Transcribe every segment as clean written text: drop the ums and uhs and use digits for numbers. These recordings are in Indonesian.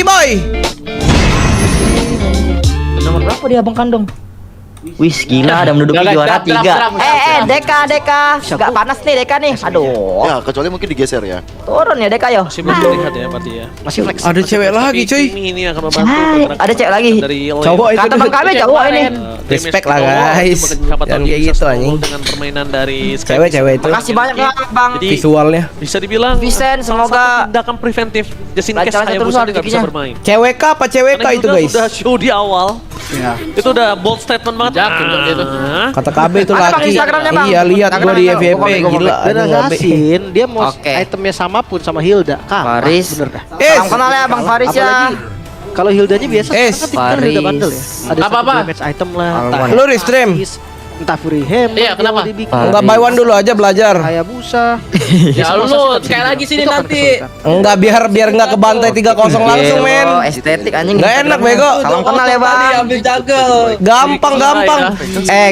boy. Nomor berapa dia Abang Kandung? Wis gila ada menduduki juara 3. Deka. Gak panas nih Deka nih. Aduh. Ya, kecuali mungkin digeser ya. Turun ya Deka yo. Masih belum terlihat ya berarti ya. Masih flex. Ada cewek lagi cuy. Ini akan membantu Hai, pergerakan ada cewek lagi. dari Cowok itu. Kata Bang Kami cowok ini. Respect lah, guys. Jangan kayak gitu, anjing. Dengan permainan dari Cewek-cewek itu. Makasih banyak ya Bang. Jadi, Visualnya. bisa dibilang Vincent, salah semoga satu tindakan preventif just in case lancar aja terus Hayabusa nggak bisa rezekinya. bermain. Cewek kah apa cewek kah Karena itu Hilda guys? sudah show di awal. Ya. Itu udah bold statement banget. Yakin dong dia tuh. Kata KB itu Ada Bang laki. Instagramnya, Bang. Iya lihat gua di Instagramnya, FYP Bang. gila. Dan anjing, KB. Assassin dia mau Oke. itemnya sama pun sama Hilda. Faris. Bener dah. Salam kenal ya Bang Faris ya. Apalagi kalau Hildanya biasa Es. kan tipikal Hilda Faris. bandel ya. Ada Apa-apa? satu damage item lah. Alwan. Lu restream? Entah Fury Hammer. Iya, kenapa? Enggak buy one dulu aja belajar. Hayabusa. Ya lu sekali lagi sini Itu akan nanti. kesulitan. Enggak biar enggak kebantai 3-0 langsung men. Estetik anjing. Nggak enak, bego. Salam kenal ya Bang. Ambil jagal. Gampang.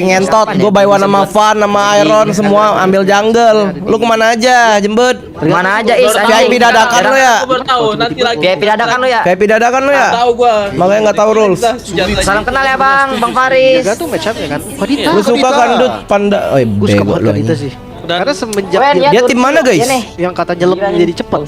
Ngentot gua buy one sama Van sama Iron semua ambil jungle. Lu kemana aja jembut? Mana aja Is VIP dadakan lu ya? Aku baru tahu nanti lagi. VIP dadakan lu ya. VIP dadakan lu ya? Tahu gua. Makanya nggak tahu rules. Salam kenal ya Bang, Bang Faris. Jaga tuh match up ya kan. Kadita. Lu suka kan Dut panda? Oh, Gue suka bego banget lu. Kadita sih. Dan Karena semenjak Wen, dia, ya, Dia Turki. tim mana, guys? Iya nih. yang kata nyelam jadi cepet.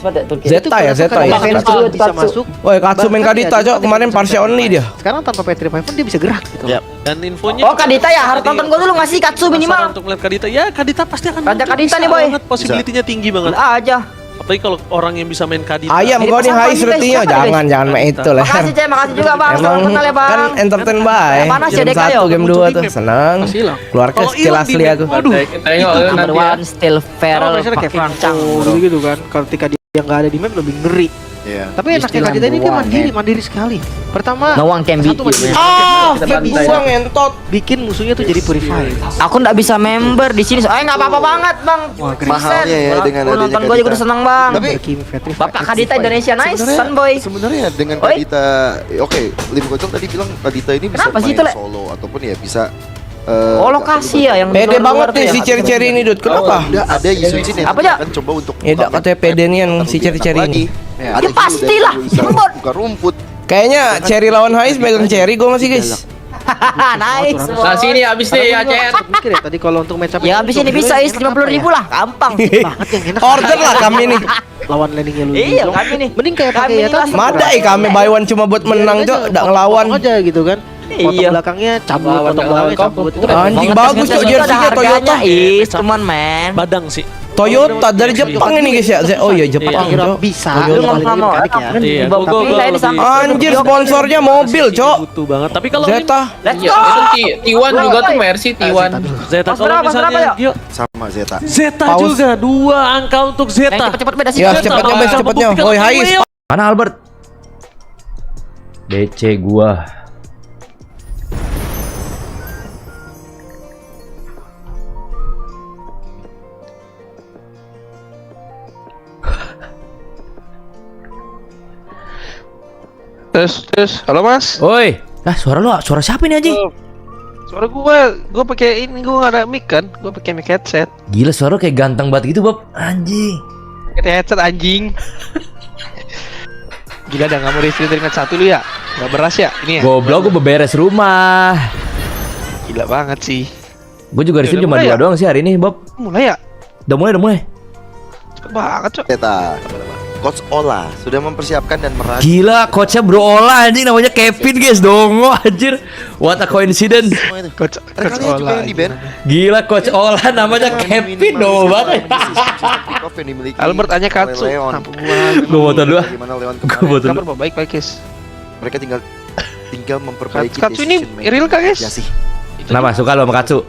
Zeta ya, Zeta ya. Fans Bahkan dulu bisa Katsu. masuk. Woi, Katsu main Bahkan Kadita, ya, Cok. dia Kemarin bisa partial only dia. Sekarang tanpa Petrify pun dia bisa gerak gitu. Ya. dan infonya Oh Kadita ya, harus Jadi, tonton gua dulu ngasih Katsu penasaran minimal. untuk melihat Kadita. Ya, Kadita pasti akan Raja muncul. Kadita Bisa nih, boy. banget, possibility-nya tinggi banget. Aja. Apalagi kalau orang yang bisa main Kadita. Ayam Mirip gua nih sama high ini, guys. rutinya. Siapa, guys? Jangan main itu lah. Makasih Cek, makasih juga Bang. Salam Emang kenal ya Bang. kan entertain bae. Panas ya, Game Deka, 1, yo. game 2 tuh senang. Masih hilang. Keluarkan Kalau skill hilang di asli map, aku. waduh. Tengok Number nanti. one still feral Biasanya kayak fucking Franco cang. gitu kan. Ketika dia nggak ada di map lebih ngeri. Iya. Tapi enaknya Istilah Kadita ini dia number one, mandiri sekali. Pertama, No one can beat satu you, mandiri. man. Ah, Kita kayak bantai. gua ngentot. Bikin musuhnya tuh jadi purify. Aku nggak bisa member di sini. Nggak apa-apa banget Bang. Wah, keren. Mahalnya ya Vincent. dengan Aku adanya nonton gua juga Kadita. udah seneng Bang. Tapi Kimi Petrify. Bapak Kadita Indonesia nice, Sebenarnya- Sun Boy. Sebenarnya dengan Oi. Kadita, oke, Lim Kocok tadi bilang Kadita ini bisa Kenapa sih main itu, Le? solo ataupun ya bisa. Oh lokasi ya yang Pede luar-luar banget tuh nih ya. si ceri-ceri ini, Dut. Kenapa? Ada isu ini Apa, Jak? kan coba untuk Ya, buka katanya map pede nih yang atau si lebih ceri-ceri enak ini. lagi. Ya. Ada Ya pastilah, bisa rumput. buka rumput. Kayaknya Cherry lawan Hais megang Cherry gua masih guys. Nice. Nah sini habis nih ya Cer. Mikir ya tadi kalau untuk match up Ya habis ini bisa is 50.000 lah, gampang. banget yang enak. Order lah kami nih. Lawan landingnya lu. Iya, kami nih. Mending kayak Kami pakai ya nih tadi. Madai kami buy one cuma buat menang, Cok. Nggak ngelawan. Potong aja gitu kan. Potong Iya. belakangnya cabut, Lawan potong nggak belakangnya lawan cabut. Itu kampung. Anjing Banget, bagus, guys, Cok, itu ada jersey-nya harganya, Toyota. is, cuman man. Badang sih. Toyota dari Jepang ini guys ya. Oh iya Jepang, kira Cok. bisa. Lu Lu ngomong sama orang ya. kan Iya, dibawa gua- tapi gua lah ini lebih- sampai Anjir sponsornya mobil, Cok. Butuh banget. Tapi kalau Zeta. Let's Iya, go. itu T1 juga tuh Mercy T1. Zeta Pas kalau berapa, misalnya yuk? dia Sama Zeta. Zeta Paus. juga 2 angka untuk Yang Zeta. cepet-cepet beda sih. Ya Zeta cepatnya bakal best cepatnya. membuktikan Woi kalau Hais. Leo Mana Albert? DC gua. Terus, halo mas. Oi. Lah suara siapa ini anjing? Suara gua pakai ini, gua nggak ada mic kan, gua pakai mic headset. Gila suara kayak ganteng banget gitu, Bob. Anjing. Pakai headset anjing. Gila dah, nggak mau review dengan satu lu ya? Nggak beras ya ini ya? Goblok gua beberes rumah. Gila banget sih. Gua juga Ya, resim udah cuma mulai 2 ya? doang sih hari ini, Bob. Mulai ya? Udah mulai. Cepet banget cok. Zeta. Coach Ola sudah mempersiapkan dan merancang. Gila, coachnya Bro Ola anjing namanya Kevin guys, dongo anjir. What a coincidence. semua itu. Coach Ada kalian juga Ola. yang di band. Gila coach Ola namanya Kevin, dongo banget. Yang dimiliki Albert hanya oleh Katsu. Leon. Ampun gua. Gua foto dulu ah. Bagaimana Leon Gua kemarin. foto Kabar dulu. baik guys. Mereka tinggal memperbaiki Katsu ini decision making. real kah, guys? Ya sih. Kenapa suka lo sama Katsu?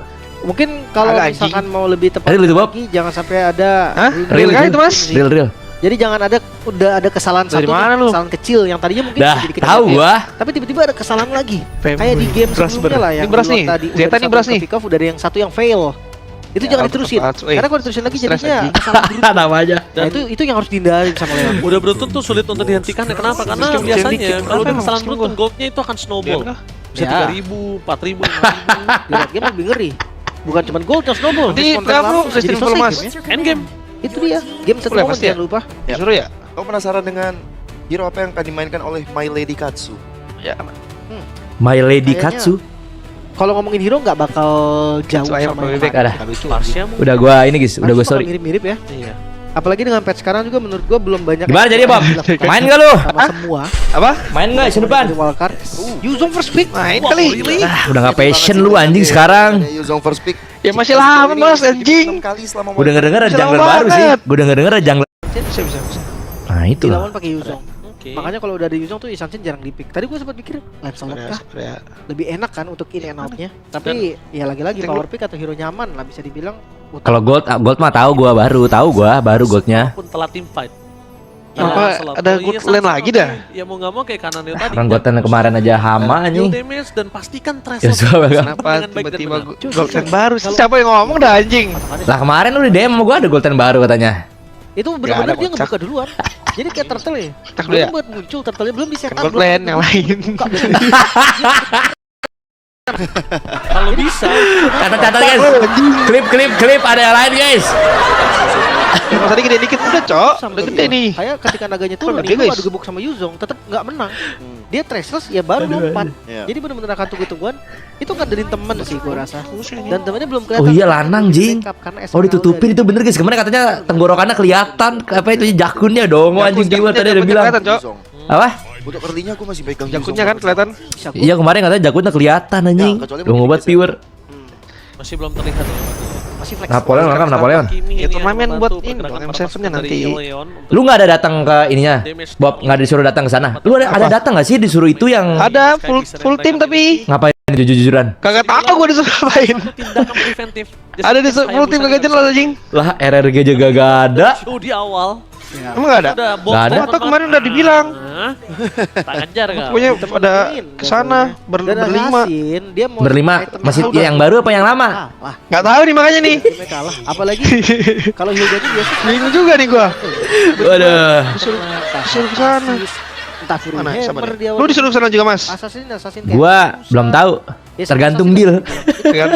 Mungkin kalau Agak misalkan mau lebih tepat Real itu, Bob? lagi jangan sampai ada Hah? Real Real kah itu? itu mas? Real. Jadi jangan udah ada kesalahan Dari satu mana nih, lu? kesalahan kecil yang tadinya mungkin Dah, bisa jadi tahu kecil. gua. Tapi tiba-tiba ada kesalahan lagi. Fem- Kayak di game beras sebelumnya bener. lah Ini yang beras di nih. luar tadi Zeta udah nih beras satu nih. pick off, udah ada yang satu yang fail. Itu Ya, jangan Albert diterusin. Katsu, Karena kalau diterusin lagi Stres jadinya anjing. kesalahan berikutnya. Namanya. Nah, itu yang harus dihindarin sama Leon. Udah beruntun tuh sulit untuk dihentikan. Kenapa? Karena Sistem biasanya dikit. kalau Kenapa udah emang kesalahan maksud beruntun gua? goldnya itu akan snowball. Biar kah? Bisa Ya. 3.000, 4.000, 5.000. Di late game lebih ngeri. Bukan cuma gold yang snowball. Nanti Respon berapa langsung, sistem jadi selesai informasi? gamenya. Endgame. Itu dia. Game satu Boleh, momen pasti ya? jangan lupa. Disuruh ya? Kau penasaran dengan Hero apa yang akan dimainkan oleh My Lady Katsu? Ya, My Lady Kayaknya- Katsu. Kalau ngomongin hero nggak bakal jauh Katsu air sama yang bebek lain. ada. Itu Parsia Udah gua ini guys, udah gua Harus bakal sorry. mirip-mirip ya. Iya. Apalagi dengan patch sekarang juga menurut gua belum banyak. Gimana jadi, Bob? dilakukan Main gak lu? sama semua. apa? Main gak season depan? Di wildcard. Yuzong first pick. Main kali. Udah gak passion lu anjing sekarang. Ada Yuzong first pick. Ya masih lama mas anjing. 6 kali selama Gue denger-denger ada Bisa jungler lama baru sih. banget. Gue denger-denger ada jungler. Bisa. Nah itu Dilawan lah. pakai Yuzong. Oke. Makanya kalau udah ada Yuzong tuh Isansin jarang di-pick. Tadi gua sempat mikir Lancelot kah? Ya. Lebih enak kan untuk in and out-nya. Tapi ya lagi-lagi Penting power pick atau hero nyaman lah bisa dibilang. Kalau gold mah tahu gua baru goldnya. Walaupun telat tim fight. Apa, Lancelot. ada Oh iya, good lane Lancelot. lagi dah? Ya mau nggak mau kayak kanan tadi. Orang goldnya kemarin aja hama Deal anjing. damage dan pastikan Ya threshold. soalnya kan. Kenapa Dengan baik dan tiba-tiba benar. golden baru sih? Siapa yang ngomong dah anjing? Lah kemarin lu di DM sama gua ada golden baru katanya. Itu benar-benar ada, dia kocak. ngebuka duluan. Jadi kayak turtle ya. Tak dulu ya. Belum buat muncul turtle belum di setup. Gold lane yang lain. Kalau bisa. Catat guys. Klip ada yang lain guys. Mas tadi gede dikit udah cok. Sama Udah gede nih. Kayak ketika naganya turun, Gede, itu guys. adu gebuk sama Yuzong, tetap nggak menang. Dia trashless ya baru lompat. Iya. Jadi benar-benar akan tunggu-tungguan. Itu kan dari temen sih gua rasa. Dan temennya belum kelihatan. Oh iya, lanang, Jing. Backup karena Oh SML ditutupin dari- itu bener guys. Kemarin katanya tenggorokannya kelihatan. Apa itu jakunnya dong anjing jiwa tadi ada bilang. Kelihatan cok. Yuzong. Apa? Untuk early-nya aku masih pegang Jakunnya Yuzong kan kelihatan. Bisa gua- Iya kemarin katanya jakunnya kelihatan anjing. Ya, kecuali Udah ngobat mungkin viewer. Masih belum terlihat. masih flex. Napoleon welcome Napoleon. Ya, turnamen buat ini, buat M7-nya nanti. Lu nggak ada datang ke ininya? Bob nggak disuruh datang ke sana. Lu ada datang nggak sih disuruh itu yang Ada full tim tapi ngapain jujur-jujuran? kagak tahu gua disuruh ngapain. Tindakan preventif. Ada di full tim kagak jelas anjing. Lah RRG juga gak ada. Show di awal. Emang enggak ada? Udah Nggak ada. Atau kemarin udah dibilang. Hah? Tak kejar kau. Pokoknya pada kesana Dan berlima. Assassin, dia mau Berlima item masih udah yang baru apa yang lama? kalah. Nggak tahu nih makanya nih. Timnya kalah. Apalagi kalau Hilda itu biasa Bingung juga nih gua. Waduh. Disuruh ke sana. entah Fury Mana? Sabar Hammer deh. dia. Lu disuruh ke sana juga mas? Assassin kayak Gua susah. belum tahu. Ya, Tergantung Assassin deal.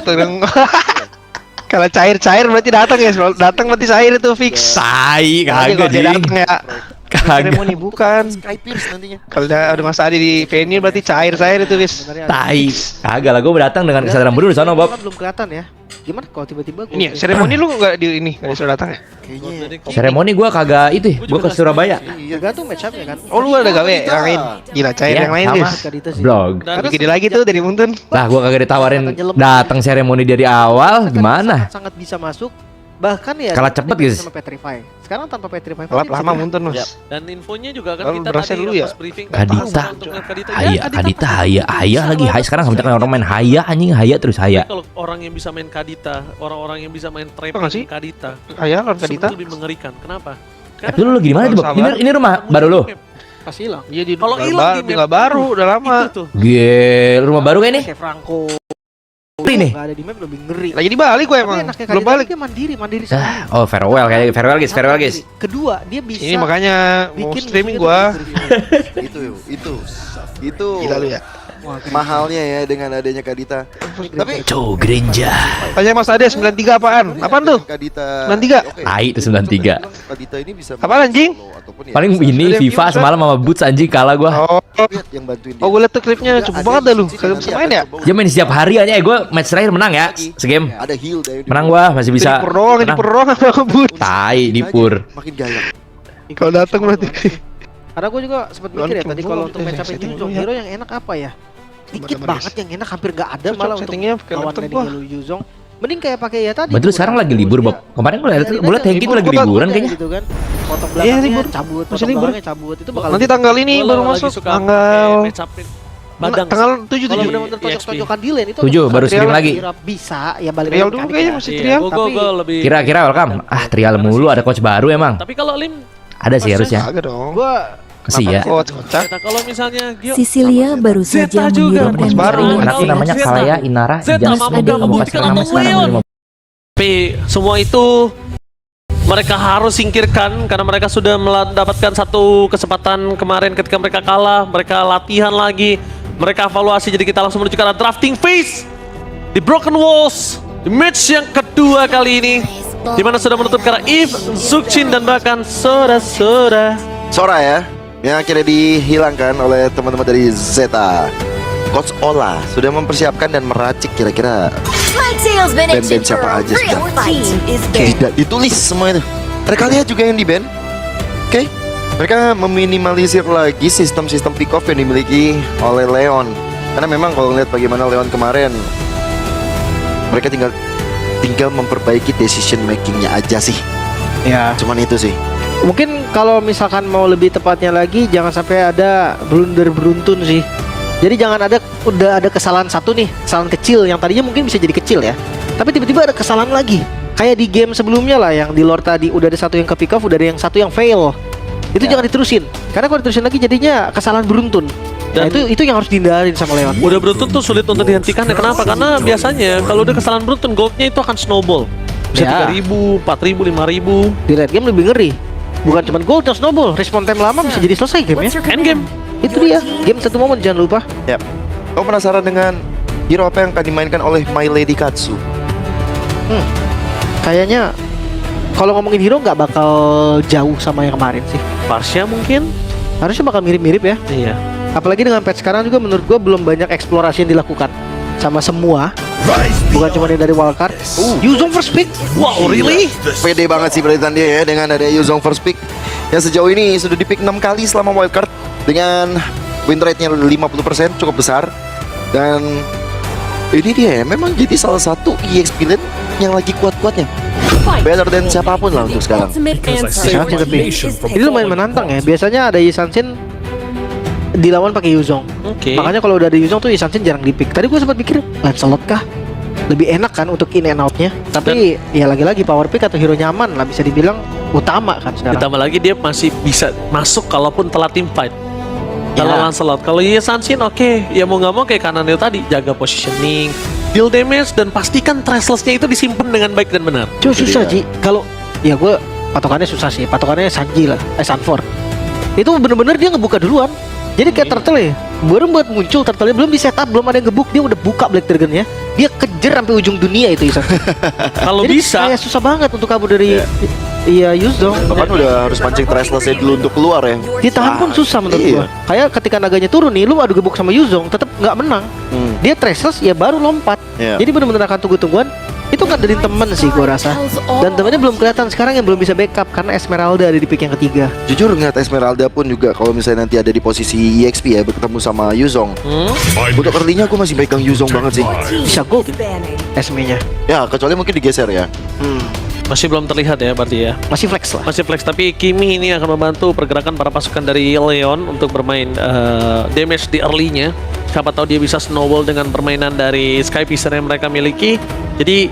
Tergantung. Kalau cair-cair berarti datang ya. Kalau datang berarti cair itu fix. Tai Tapi kagak kalau dia jing. datang ya. Kagak. Seremoni bukan. Sky Pierce nantinya. Kalau udah Mas Adi di venue berarti cair-cair itu bis. Sebenarnya Tai. Kagak lah gua datang dengan kesadaran bodoh di sana, Bob. Belum kelihatan ya. Gimana kalau tiba-tiba gua Ini ya, seremoni lu nggak di ini nggak disuruh datang ya? Kayaknya. Seremoni gua kagak itu, ya, gua ke Surabaya. tergantung match up ya kan. Oh lu ada gawe yang lain? Gila cair Iya, yang lain sama. bis. Kadita sih. Blog. Lebih gede lagi tuh dari Muntun. Lah gua kagak ditawarin datang seremoni dari awal, gimana? Sangat bisa masuk. Bahkan ya Kalah cepet, guys. sama Petrify. Sekarang tanpa Petrify Telat dia bisa lama gerak. Muntun mas. Dan infonya juga kan Lalu kita berasa tadi dulu ya? pas briefing Kadita. untuk ngeliat Kadita. Kadita haya lagi. Haya sekarang kebanyakan orang main haya anjing, haya terus haya. Kalau orang yang bisa main Kadita, orang-orang yang bisa main Tau nggak sih? trapping Kadita, Ayah lawan Kadita. sebetulnya lebih mengerikan. Kenapa? Tapi lu lagi di mana tuh, Bob? Ini rumah baru lu. Pasti hilang. Iya di Kalau hilang di map, nggak baru udah lama. Itu tuh. Gie, rumah baru kayak ini? Kayak Franco. Ini nih. Nggak ada di map lebih ngeri. Lagi di Bali gue Tapi emang. enaknya Belum Kadita balik. dia mandiri Ah, oh farewell guys. Kedua, dia bisa Ini makanya mau bikin streaming musuhnya gua. tuh jadi Itu Gila lu ya. mahalnya ya dengan adanya Kadita. Tapi Cow Grenja. Tanya Mas Ade 93 apaan? Apaan tuh? Kadita 93? oke. Tai itu 93. Kadita ini bisa Apaan, anjing? solo ataupun ya Paling ini Ada FIFA views, semalam sama Boots anjing kalah gua. Oh, yang bantuin dia. oh gue liat tuh klipnya Juga cukup ada banget dah lu. Shin Kagak nanti bisa akan main ya? coba Dia main setiap hari aja. Gua match terakhir menang ya segame. ada heal dari Menang gua masih bisa. Di pur doang, di menang. pur doang sama ngebut. Tai di pur. makin gaya. Kalau datang berarti. Karena gue juga sempat mikir ya Lawan tadi coba, kalau untuk match up setting Yuzong dulu ya. hero yang enak apa ya? Dikit Coba, banget yang enak, hampir nggak ada Cocok malah untuk settingnya pakai lawan laptop Lady gua. Galuh Yuzong. Mending kayak pakai ya tadi. Betul sekarang lagi libur, Bob. Kemarin gua liat Hengki tuh lagi liburan kayaknya. Gitu kan. Potong Iya, belakangnya libur. cabut, Masih potong libur. belakangnya cabut. Itu bakal Nanti tanggal ini Gua baru lagi masuk. suka Tanggal match upin Badang. tanggal 7 kalau 7. benar-benar tonjok-tonjokan di lane itu 7 baru Trial stream lagi. kira bisa ya balik Real lagi dulu mekanik kayaknya ya. masih Iya, trial. gua lebih Kira-kira welcome. Ah, trial mulu ada coach baru emang. Tapi kalau Lim Ada sih harusnya. Agak dong. Gua Kasih ya. Coach kocak. Zeta, kalau misalnya Gio Sisilia baru Zeta saja juga, mengirimkan baru. serangan Anaknya ke namanya Zeta. Kalaya Inara Zeta Ijaz mampu ada gak membuktikan nama atau sekarang Leon. belum. Tapi semua itu mereka harus singkirkan karena mereka sudah mendapatkan satu kesempatan kemarin ketika mereka kalah, mereka latihan lagi, mereka evaluasi, jadi kita langsung menuju ke arah drafting phase di Broken Walls di match yang kedua kali ini, di mana sudah menutup ke arah Eve, Zukchin dan bahkan Sora. Sora ya. yang akhirnya dihilangkan oleh teman-teman dari Zeta. Coach Ola sudah mempersiapkan dan meracik kira-kira band-band siapa aja sudah. Tidak ditulis semua itu. Mereka lihat juga yang di band. Oke. Mereka meminimalisir lagi sistem-sistem pick off yang dimiliki oleh Leon. Karena memang kalau lihat bagaimana Leon kemarin, mereka tinggal memperbaiki decision makingnya aja sih. Ya. Cuman itu sih. Mungkin kalau misalkan mau lebih tepatnya lagi, jangan sampai ada blunder beruntun sih. Jadi jangan udah ada kesalahan satu nih, kesalahan kecil yang tadinya mungkin bisa jadi kecil ya. Tapi tiba-tiba ada kesalahan lagi. Kayak di game sebelumnya lah, yang di lore tadi udah ada satu yang ke pick off, udah ada yang satu yang fail. Itu jangan diterusin. Karena kalau diterusin lagi jadinya kesalahan beruntun. Nah, itu yang harus dihindarin sama Leon. Udah beruntun tuh sulit untuk dihentikan. Kenapa? Karena biasanya kalau udah kesalahan beruntun, goldnya itu akan snowball. Bisa 3.000, 4.000, 5.000. Di late game lebih ngeri. Bukan cuma gold yang snowball, respawn time lama bisa jadi selesai gamenya. End game. Itu dia, game satu momen jangan lupa. Yap. Kau penasaran dengan hero apa yang akan dimainkan oleh My Lady Katsu? Kayaknya kalau ngomongin hero nggak bakal jauh sama yang kemarin sih. Parsha mungkin. Harusnya bakal mirip-mirip ya. Iya. Apalagi dengan patch sekarang juga menurut gua belum banyak eksplorasi yang dilakukan sama semua. Bukan cuma yang dari wildcard. Yuzong first pick. Wow, really? Pede banget sih berarti dia ya dengan ada Yuzong first pick yang sejauh ini sudah di pick 6 kali selama wildcard dengan win rate-nya 50%, cukup besar. Dan ini dia ya, memang jadi salah satu EXP lane yang lagi kuat-kuatnya. Better than siapapun lah untuk sekarang. Ini lumayan menantang ya. Biasanya ada Yisansin dilawan pakai Yuzong. Oke. Makanya kalau udah ada Yuzong tuh Yisansin jarang dipick. Tadi gue sempat pikir Lancelot kah? Lebih enak kan untuk in and out-nya. Tapi ya lagi-lagi power pick atau hero nyaman lah bisa dibilang utama kan sekarang. Ditambah lagi dia masih bisa masuk kalaupun telat team fight. Kalau Lancelot, kalau Yisansin oke, ya mau nggak mau kayak Kananil tadi, jaga positioning, deal damage, dan pastikan Traceless-nya itu disimpan dengan baik dan benar. Cuma susah Ji. Kalau ya gue patokannya susah sih. Patokannya Sanji lah, Sanford. Itu bener-bener dia ngebuka duluan. Jadi kayak turtle ya, baru buat muncul turtle-nya belum di setup, belum ada yang ngebuk, dia udah buka Black Dragon-nya. Dia kejar sampai ujung dunia itu Isan. Kalau Jadi bisa, kayak susah banget untuk kabur dari Yuzong. Bahkan udah harus pancing Traceless-nya dulu untuk keluar ya. Ditahan pun susah menurut gua. Kayak ketika naganya turun nih, lu adu gebuk sama Yuzong tetap nggak menang. Dia Traceless ya baru lompat. Jadi benar-benar akan tunggu-tungguan. Itu ngandelin temen sih gua rasa. Dan temennya belum kelihatan sekarang, yang belum bisa backup karena Esmeralda ada di pick yang ketiga. Jujur ngeliat Esmeralda pun juga kalau misalnya nanti ada di posisi EXP ya bertemu sama Yuzong. Untuk early-nya gue masih pegang Yuzong banget sih. Bisa gold Esme-nya. Ya kecuali mungkin digeser ya. masih belum terlihat ya berarti ya. Masih flex lah. Masih flex, tapi Kimi ini akan membantu pergerakan para pasukan dari Leon untuk bermain damage di early-nya. Siapa tahu dia bisa snowball dengan permainan dari Sky Piercer yang mereka miliki. Jadi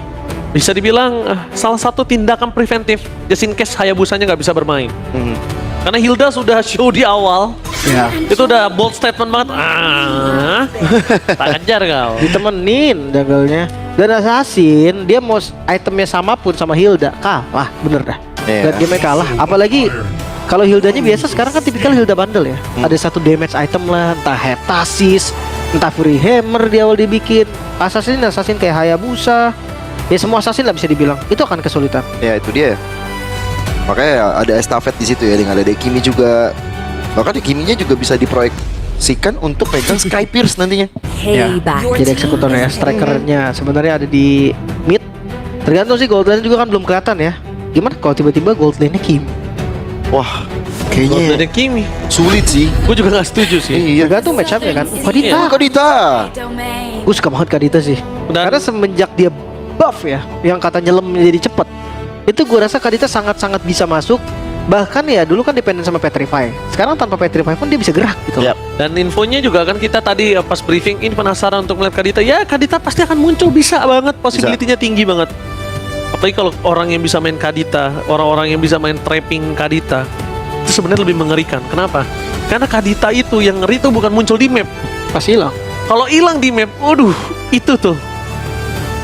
bisa dibilang salah satu tindakan preventif just in case Hayabusanya nggak bisa bermain. Karena Hilda sudah show di awal. Ya. Itu udah bold statement banget. Tak kejar kau. Ditemenin junggle-nya. Dan Assassin dia mau itemnya sama pun sama Hilda, kalah bener dah. Dan game kalah. Apalagi kalau Hildanya biasa sekarang kan tipikal Hilda bundle ya. Ada satu damage item lah, entah Heptasis, entah Fury Hammer di awal dibikin. Assassin kayak Hayabusa. Ya semua assassin lah bisa dibilang. Itu akan kesulitan. Ya itu dia. Makanya ada estafet di situ ya, dengan ada Kimi juga. Bahkan Kiminya juga bisa diproyeksikan untuk pegang Sky Pierce nantinya. Ya, jadi eksekutornya, strikernya sebenarnya ada di mid. Tergantung sih, gold lane juga kan belum kelihatan ya. Gimana kalau tiba-tiba gold lane-nya Kimi? Wah, kayaknya Ada Kimi. sulit sih. Gue juga nggak setuju sih. Iya. Tergantung match up-nya kan. Kadita. Kadita. Gue suka banget Kadita sih. Karena semenjak dia buff ya, yang kata nyelam jadi cepet, itu gue rasa Kadita sangat-sangat bisa masuk. Bahkan ya dulu kan dependen sama Petrify. Sekarang tanpa Petrify pun dia bisa gerak gitu. Yap. Dan infonya juga kan kita tadi pas briefing ini penasaran untuk melihat Kadita. Ya Kadita pasti akan muncul, bisa banget, possibility-nya tinggi banget. Apalagi kalau orang yang bisa main Kadita, orang-orang yang bisa main trapping Kadita, itu sebenarnya lebih mengerikan. Kenapa? Karena Kadita itu yang ngeri itu bukan muncul di map, Pasti hilang. kalau hilang di map, waduh, itu tuh.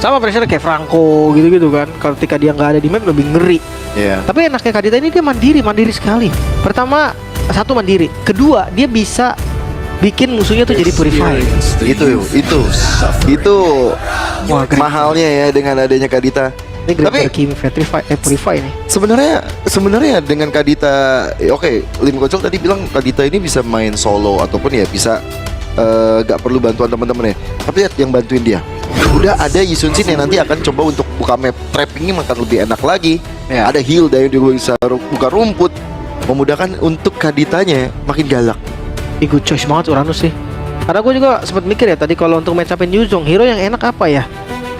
Sama pressure kayak Franco gitu-gitu kan. Ketika dia nggak ada di map lebih ngeri. Iya. Tapi enaknya Kadita ini dia mandiri sekali. Pertama, satu mandiri. Kedua, dia bisa bikin musuhnya tuh jadi purify. Itu Wah, keren. mahalnya ya dengan adanya Kadita. Ini gara-gara Kimi Purify nih. Sebenarnya dengan Kadita, oke, Lim Kocok tadi bilang Kadita ini bisa main solo ataupun ya bisa gak perlu bantuan teman-teman ya. Tapi lihat yang bantuin dia. Udah ada Yisun Shin yang nanti akan coba untuk buka map trappingnya makan lebih enak lagi. Ya. Ada Hilda yang dia bisa buka rumput, memudahkan untuk Kaditanya makin galak. Good choice banget Uranus sih. Karena gue juga sempat mikir ya tadi kalau untuk match upin Yuzong, hero yang enak apa ya?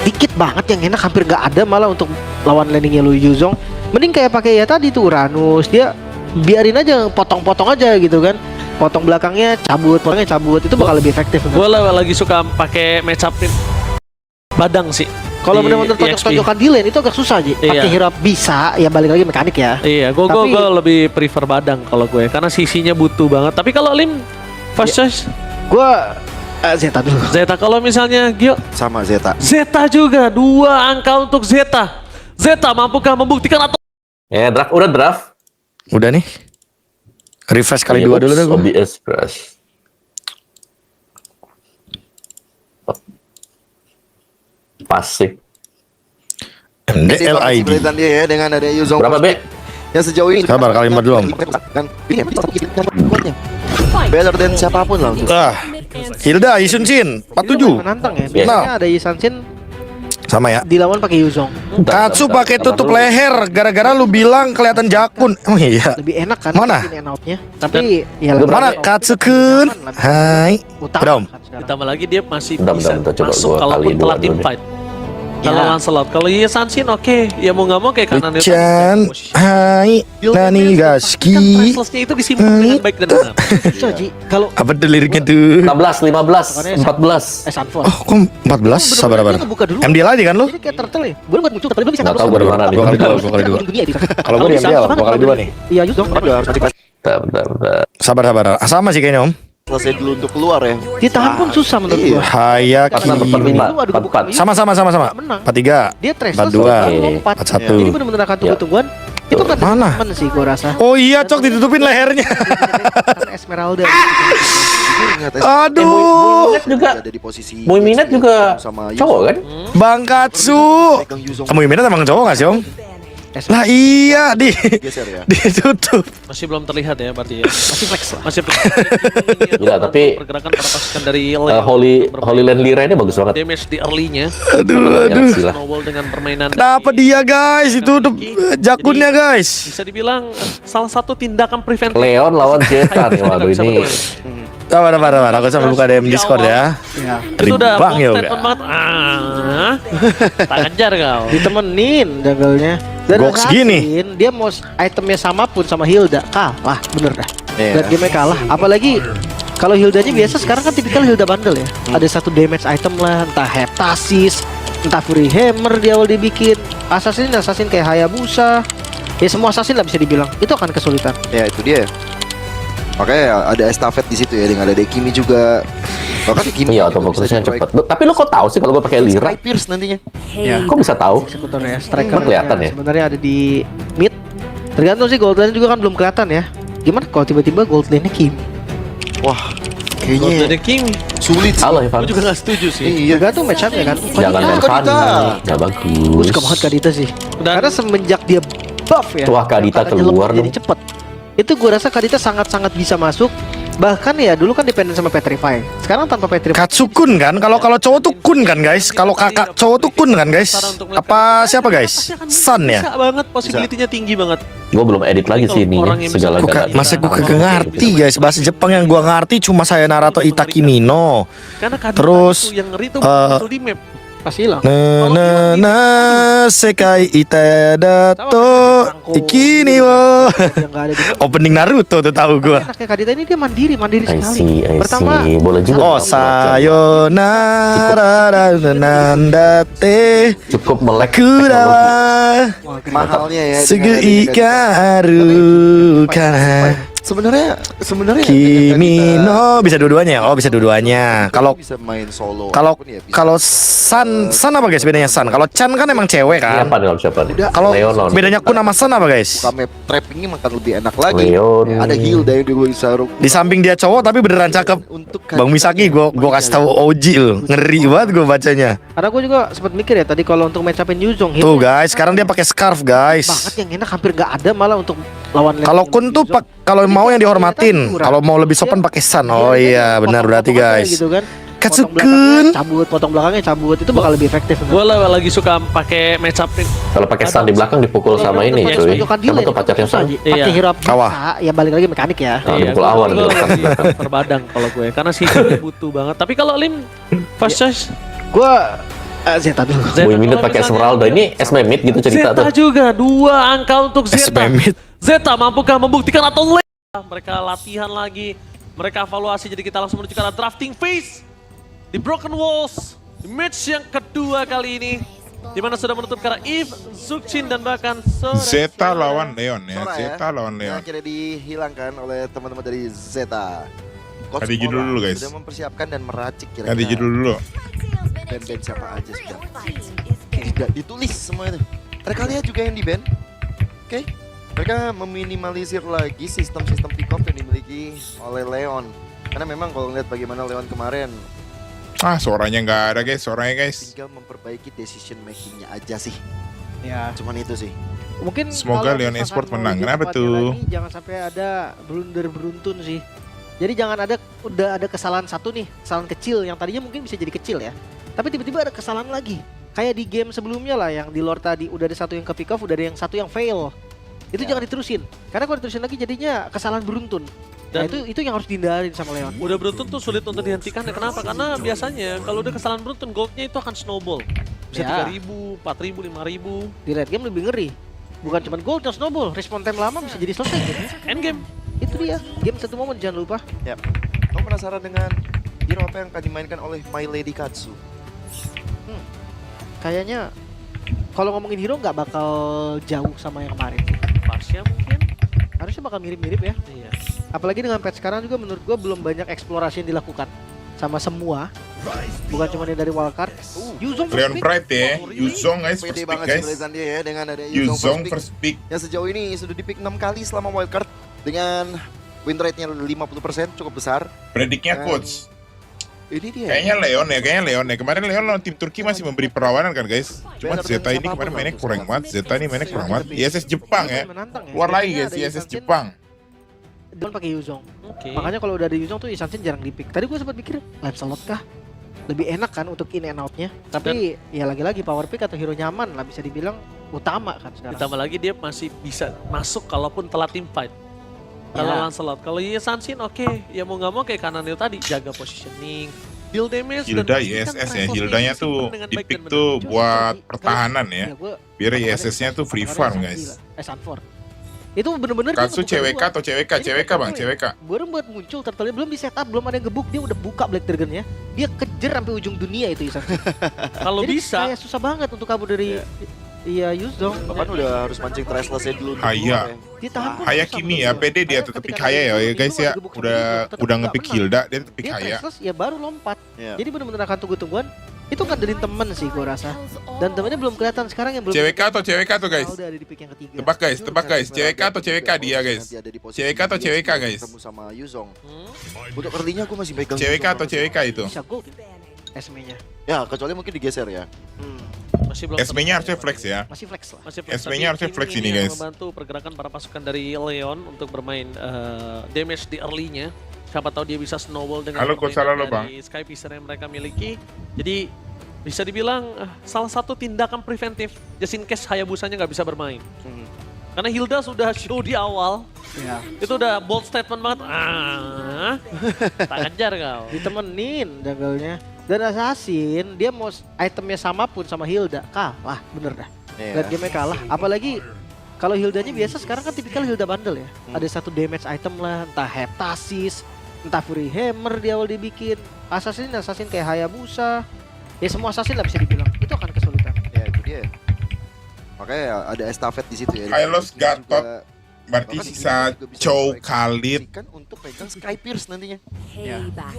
Dikit banget yang enak, hampir gak ada malah untuk lawan landingnya Lu Yuzong. Mending kayak pakai ya tadi tuh Uranus, dia biarin aja potong-potong aja gitu kan. Potong belakangnya cabut, potongnya cabut, itu bakal lebih efektif. Gue lagi suka pakai match up Badang sih. Kalau di benar-benar EXP. tonjok-tonjokan di lane itu agak susah aja. Iya. Pakai hero bisa, ya balik lagi mekanik ya. Iya, gue lebih prefer Badang kalau gue karena sisinya butuh banget. Tapi kalau Lim first choice Gua Zeta dulu. Zeta. Kalau misalnya Gio Sama Zeta. Zeta juga 2 angka untuk Zeta. Zeta mampukah membuktikan atau Draft udah draft. Udah nih. Refresh kali 2 dulu deh gua. OBS brush. Pasif. MDLID. Kelihatan dia ya dengan ada Yuzong. Berapa, Be? Yang sejauh ini Sabar, kali 4 dulu, Om. Kan better than siapapun lah. Hilda, Yisun Shin, 47. Menantang ya. Yes. Biasanya ada Yisanshin Sama ya. dilawan pakai Yuzong. Katsu pakai tutup leher gara-gara lu bilang kelihatan jakun. Oh iya. Lebih enak kan Mana? in and out-nya. Tapi ya lebih Mana Katsu-kun? Hai. Udah, Om. ditambah lagi dia masih Bentar, bisa bentar, coba masuk gua kalaupun kali telat dua tim dulu fight. Kalau Ya. Lancelot, kalau Yisanshin oke, ya mau nggak mau kayak kanan Chan. Hai. Nani Gaski. Pricelessnya itu disimpan dengan baik dan benar. susah Ji. Kalau Apa tuh liriknya tuh? 16, 15, 14. Sunfall. Oh, kok 14? Sabar, sabar. Dia ngebuka dulu. MDL aja kan lu? Jadi kayak turtle ya. Gue buat muncul tapi belum bisa Nggak tahu gue dari mana nih. Gua kali dua. Kalau gue di MDL, gua kali 2 nih. Iya Yuzong. Bentar. Sabar. Ah, sama sih kayaknya, Om. Selesai dulu untuk keluar ya. Ditahan pun susah menurut Iya. gua. Hayaki. 45, Lu adu kebuka 44. Sama. menang. 43. Dia trash 42. lompat. 41. Jadi benar-benar akan tunggu-tungguan. Itu kan Mana? temen sih gua rasa. Oh iya, Cok, ditutupin lehernya. Kan Esmeralda. Aduh. Juga Ada di posisi Boy Minat juga sama cowok kan? Bang Katsu. Pegang Yuzong Kamu Minat emang cowok gak sih, Om? Lah iya, geser ya. ditutup. Masih belum terlihat ya berarti ya. Masih flex lah. Masih flex. Gila, tapi pergerakan para pasukan dari Holy Land Lira ini bagus banget. damage di early-nya. Aduh. Gila. Snowball dengan permainan Kenapa dia, guys? Itu jakunnya, guys. bisa dibilang salah satu tindakan preventif. Leon lawan Zeta nih, waduh ini. Sabar. Aku sampai buka DM Discord ya. Itu udah Ribang ya statement banget. Tak kejar kau. Ditemenin junglernya. Dan Goks Assassin, gini. dia mau itemnya sama pun sama Hilda kalah bener dah. Iya. Dan game kalah. Apalagi kalau Hildanya biasa sekarang kan tipikal Hilda bundle ya. Ada satu damage item lah, entah Heptasis, entah Fury Hammer di awal dibikin. Assassin kayak Hayabusa. Ya semua assassin lah bisa dibilang. Itu akan kesulitan. Ya itu dia. Makanya ada estafet di situ ya dengan ada Dekimi juga. Bahkan Dekimi Iya, autofokusnya cepet. Tapi lu kok tahu sih kalau gue pakai Lira? Sky Pierce nantinya. Kok bisa tahu? Eksekutornya striker Kelihatan ya? sebenarnya ada di mid. Tergantung sih gold lane juga kan belum kelihatan ya. Gimana kalau tiba-tiba gold lane-nya Kim? Wah, Kalau kayaknya dari King, sulit sih. Halo Ivan. gue juga gak setuju sih. Iya. Tergantung match up-nya kan. Jangan main Kadita. Fanny, nggak Gue bagus. suka banget Kadita sih. Dan- Karena semenjak dia buff ya. Wah, Kadita katanya keluar lemah jadi dong. cepet. Itu gue rasa Kadita sangat-sangat bisa masuk. Bahkan ya dulu kan dependen sama Petrify. Sekarang tanpa Petrify. Katsukun kan? Kalau cowok tuh kun kan, guys? Kalau kakak cowok tuh kun kan, guys? Apa siapa, guys? Sun ya? Bisa banget, possibility-nya tinggi banget. Gue belum edit lagi sih ini Orang yang bisa segala buka- galanya. Masa gue kagak ngerti, guys. Bahasa Jepang yang gua ngerti cuma Sayonara atau Itakimino. Karena kadang Terus, itu yang ngeri tuh eh, muncul di map. Pasti hilang. Sekai itadato ikini wo. Yang nggak ada di map. Opening Naruto tuh tahu gua. Enaknya Kadita ini dia mandiri I sekali. see. Pertama, Boleh juga. Oh, sayonara nandate Cukup melek. kurawa Mahalnya ya. sugu ikaru kana. Sebenarnya Kimi no bisa dua-duanya ya? Oh bisa dua-duanya. Kalau bisa main solo. kalau apapun ya bisa. kalau San apa guys bedanya San? Kalau Chan kan emang cewek kan. Siapa nih lawan siapa nih? Kalau Leon lawan bedanya Kun sama San apa guys? buka map trappingnya makan lebih enak lagi. Leon. Ada Hilda yang dulu bisa Di samping dia cowok tapi beneran cakep. untuk Bang Misaki gua kasih tahu OG loh. Ngeri banget gua bacanya. Karena gue juga sempat mikir ya tadi kalau untuk match upin Yuzong Tuh guys, sekarang dia pakai scarf guys. banget yang enak hampir nggak ada malah untuk lawan lane Kalau yang Kun tuh Yuzong. kalau mau yang dihormatin, Kurang. kalau mau lebih sopan pakai San. Oh iya, benar berarti Potong-potong aja guys. gitu kan. Katsukun. Potong belakangnya cabut, potong belakangnya cabut, itu bakal lebih efektif. Gue lagi suka pakai match up Kalau pakai San di belakang dipukul sama ini Iya, cuy. Tunjukkan Siapa tuh pacarnya San? Iya. Pakai hero Kawah. biasa, ya balik lagi mekanik ya. Nah, dipukul awan gue tuh. lagi terbadang kalau gue karena sih butuh banget. Tapi kalau Lim first choice Gua Zeta dulu. Boy Minute pakai Esmeralda ini Esmemit gitu cerita Zeta tuh. juga 2 angka untuk Zeta. Spamit. Zeta mampukah membuktikan atau mereka latihan lagi, mereka evaluasi, jadi kita langsung menuju ke arah drafting phase di Broken Walls di match yang kedua kali ini, di mana sudah menutup ke arah Eve, Zuchin dan bahkan Zeta lawan Leon ya, Sora Zeta lawan yang Leon. akhirnya dihilangkan oleh teman-teman dari Zeta. Coach Ganti judul Ora dulu, guys. Sudah mempersiapkan dan meracik Ganti kira-kira judul dulu. band-band siapa aja sudah. Tidak ditulis semua itu. Ada kalian juga yang di band. Oke. Mereka meminimalisir lagi sistem-sistem pick-off yang dimiliki oleh Leon. Karena memang kalau ngeliat bagaimana Leon kemarin, Ah, suaranya nggak ada guys, suaranya guys. tinggal memperbaiki decision makingnya aja sih. Ya, Cuman itu sih. mungkin Semoga kalau Leon misalkan Esport mau menang. lebih Kenapa tepatnya tuh? lagi, jangan sampai ada blunder beruntun sih. Jadi jangan udah ada kesalahan satu nih, kesalahan kecil yang tadinya mungkin bisa jadi kecil ya. Tapi tiba-tiba ada kesalahan lagi. Kayak di game sebelumnya lah yang di lore tadi udah ada satu yang ke pick off, udah ada yang satu yang fail. Itu Ya. jangan diterusin. Karena kalau diterusin lagi jadinya kesalahan beruntun. Nah, Dan- itu yang harus dihindarin sama Leon. udah beruntun tuh sulit untuk dihentikan. Kenapa? Karena biasanya kalau udah kesalahan beruntun, goldnya itu akan snowball. Bisa Ya. 3.000, 4.000, 5.000. Di late game lebih ngeri. Bukan cuma gold dan snowball, respon time lama bisa jadi selesai gitu. Endgame. Itu dia. Game satu momen jangan lupa. Ya. Kamu penasaran dengan hero apa yang akan dimainkan oleh My Lady Katsu? Kayaknya kalau ngomongin hero nggak bakal jauh sama yang kemarin. Pasnya mungkin. Harusnya bakal mirip-mirip ya. Iya. Apalagi dengan patch sekarang juga menurut gua belum banyak eksplorasi yang dilakukan sama semua. Bukan cuma yang dari wildcard. Yuzong first Leon pick. Pride ya, Yuzong guys Pede first pick banget guys. sih tulisan dia ya dengan ada Yuzong pick. first pick. Yang sejauh ini sudah di pick 6 kali selama wildcard dengan win rate-nya 50% cukup besar. Prediknya Dan- coach. Ini dia. Kayaknya Leon ya. Kemarin Leon lawan tim Turki masih memberi perlawanan kan guys. Cuma Better Zeta than ini kemarin siapapun mainnya lah, kurang untuk banget. Zeta ini mainnya kurang banget. ISS Jepang ya. Menantang ya. Keluar lagi Biasanya guys, ada ISS Isansin, Jepang. Dia pakai Yuzong. Oke. Makanya kalau udah ada Yuzong tuh Isansin jarang di pick. Tadi gua sempat mikir live slot kah? Lebih enak kan untuk in and out-nya. Tapi ya lagi-lagi power pick atau hero nyaman lah bisa dibilang utama kan sekarang. Ditambah lagi dia masih bisa masuk kalaupun telat team fight. Kalau Ya. Lancelot, kalau Sansin oke, ya mau nggak mau kayak Kananil tadi, jaga positioning, deal damage Hilda dan ISS ya, resource-nya Hildanya disimpan tuh dengan di baik pick dan tuh benar. buat Jadi, pertahanan ya. gua Biar kemarin- ISS-nya tuh free kemarin farm Santi guys. lah. Sanford. Itu bener-bener dia Katsu ngebuka CWK duluan. atau CWK? Ini CWK bang, turtle CWK. ya. Baru buat muncul turtle belum di setup, belum ada yang gebuk, dia udah buka Black Dragon-nya. Dia kejar sampai ujung dunia itu Isan. Kalau Jadi bisa, kayak susah banget untuk kabur dari iya Yuzong. Bahkan udah harus mancing Trestless-nya dulu. untuk Haya. keluar ya. Ditahan pun Haya susah Kimi menurut ya, gua. PD dia Karena tetep pick ketika Haya dia ya gebuk, guys itu ya. nggak gebuk Udah sendiri, tetep udah nggak ngepick menang. Hilda, dia tetep pick Dia Haya. Trestless ya baru lompat. Iya. Jadi bener-bener akan tunggu-tungguan. Itu ngandelin temen sih gua rasa. Dan temennya belum kelihatan sekarang yang belum. CWK atau CWK tuh guys? Udah ada di pick yang ketiga. Tebak guys, Itu tebak benar guys. benar CWK agak atau CWK juga dia kalau guys? nanti ada di posisi CWK atau dia CWK, sebelum guys? ketemu sama Yuzong. hmm, Untuk early-nya gue masih pegang CWK Yuzong atau banget sih. CWK itu? Bisa gold SME-nya. Ya, kecuali mungkin digeser ya. masih belum. SB-nya harusnya flex ya. Masih flex lah. Masih SP-nya harusnya flex ini, yang guys. membantu pergerakan para pasukan dari Leon untuk bermain damage di early-nya. Siapa tahu dia bisa snowball dengan Halo, Coach permainan Salalo, dari Sky Piscer yang mereka miliki. Jadi bisa dibilang salah satu tindakan preventif just in case Hayabusanya nggak bisa bermain. Karena Hilda sudah show di awal, Ya. itu udah bold statement banget. Tak kejar kau. Ditemenin junggle-nya. Dan Assassin dia mau itemnya sama pun sama Hilda kalah bener dah. Iya. Late game-nya kalah. Apalagi kalau Hildanya biasa sekarang kan tipikal Hilda bundle ya. Ada satu damage item lah, entah Heptasis, entah Fury Hammer di awal dibikin. Assassin kayak Hayabusa. Ya semua assassin lah bisa dibilang. Itu akan kesulitan. Ya, itu dia. Makanya ada estafet di situ ya. Hylos Juga Gatot Berarti Bahkan sisa juga bisa Chow diproyeksikan Khalid. untuk pegang Sky Pierce nantinya.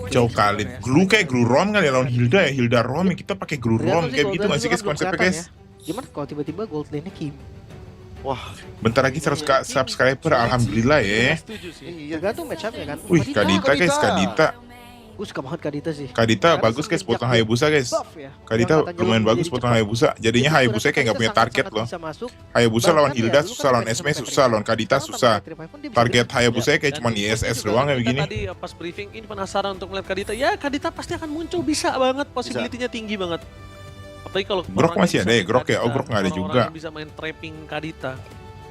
Chow Khalid. Glue kayak Glue Rom kali ya lawan Hilda ya. Hilda Rom ya, kita pakai Glue Rom kayak gitu nggak sih guys konsepnya guys? Gimana kalau tiba-tiba gold lane-nya Kim? Wah, Bentar lagi 100 subscriber, alhamdulillah ya. iya. Tergantung match up-nya kan. Wih, Kadita guys, Kadita. Gue suka banget Kadita sih. Kadita Karena bagus guys semenjak potong Hayabusa guys. buff ya, Kadita yang katanya lumayan lebih bagus jadi potong cepat. Hayabusa. Jadinya Itu Hayabusa kayak nggak Kadita punya target sangat-sangat loh. bisa masuk. Hayabusa lawan Bahkan Hilda ya, lu susah, lawan kalau Esme pakai susah, lawan Kadita Karena susah. tanpa Petrify pun dia bisa Target jadi- Hayabusa kayak Dan cuma itu ISS juga doang kayak kita begini. Tadi pas briefing ini penasaran untuk melihat Kadita. Ya Kadita pasti akan muncul, bisa banget, possibility-nya tinggi banget. Apalagi kalau Grok orang masih yang ada bisa ya? Grok ya? main Oh, Grok nggak ada Kadita, juga. orang-orang yang bisa main trapping Kadita.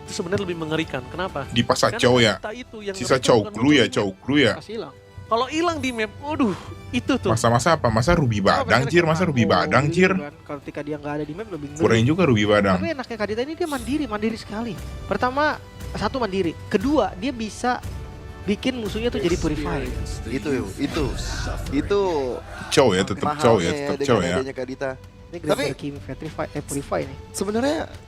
Itu sebenarnya lebih mengerikan. Kenapa? Di pasar Karena Chow ya. Kadita itu yang Sisa ngerikan Chow bukan Glue ya, muncul di Chow map. Glue ya. Pasti hilang. Kalau hilang di map, waduh, itu tuh. Masa-masa apa? Masa Ruby Badang cir? Masa Ruby Badang cir? Kalau ketika dia nggak ada di map lebih ngeri. Kurang juga Ruby Badang. Tapi enaknya Kadita ini dia mandiri sekali. Pertama, satu mandiri. Kedua, dia bisa bikin musuhnya tuh jadi purify. Itu Chow ya, tetap Chow ya, mahalnya tetap Chow dengan ya. adanya Kadita. Ini Tapi- Tapi Kim purify nih.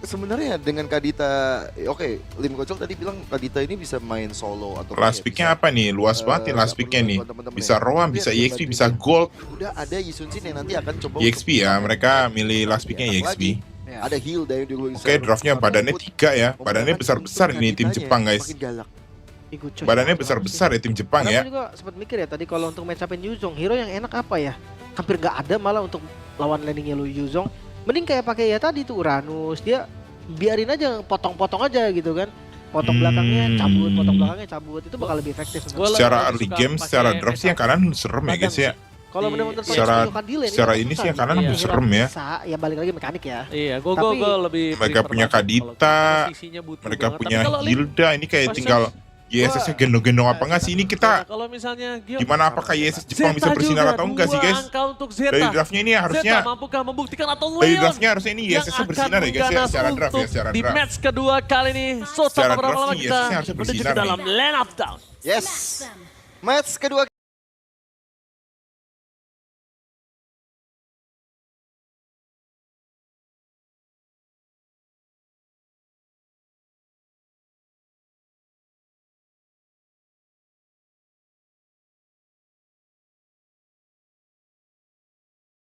Sebenarnya dengan Kadita, oke, Lim Kocok tadi bilang Kadita ini bisa main solo atau Last picknya apa nih? Luas banget nih last picknya nih. Bisa Roam, bisa EXP, bisa Gold. Udah ada Yisun Shin yang nanti akan coba EXP ya, mereka milih last picknya EXP. Ada Hilda yang dulu Oke, draftnya badannya 3 ya. Badannya besar-besar ini tim Jepang guys. Makin galak. Ikut coy. Badannya besar-besar ya tim Jepang Karena ya. aku juga sempat mikir ya tadi kalau untuk match upin Yuzong, hero yang enak apa ya? Hampir nggak ada malah untuk lawan landingnya lu Yuzong. Mending kayak pakai ya tadi tuh Uranus, dia biarin aja potong-potong aja gitu kan. Potong belakangnya cabut, potong belakangnya cabut, itu bakal lebih efektif. Gua Secara lebih early suka game, pakai secara draft sih yang backup. kanan serem ya guys ya. Kalau benar-benar pakai Secara- ketunjukan di lane, secara kan ini susah sih yang kanan gitu. lebih serem ya. Bisa, ya balik lagi mekanik ya. Iya, gue Tapi- lebih Mereka prefer punya backup Kadita, kalau posisinya butuh Mereka banget. punya Tapi kalau lane, Hilda, ini kayak versus- tinggal YSS-nya gendong-gendong apa nggak sih? Ini kita kalau misalnya Gio, gimana apakah YSS Jepang bisa Zeta bersinar juga, atau enggak sih dua guys? angka untuk Zeta. Dari draftnya ini harusnya Zeta mampukah membuktikan atau dari Leon draftnya harusnya ini yang YSS-nya akan bersinar ya guys ya, mengganas secara draft ya, untuk secara di draft. match kedua kali ini. So, Secara sama berapa draft lama sih, kita YSS-nya harusnya menuju ke bersinar dalam Land of Down. Yes. Match kedua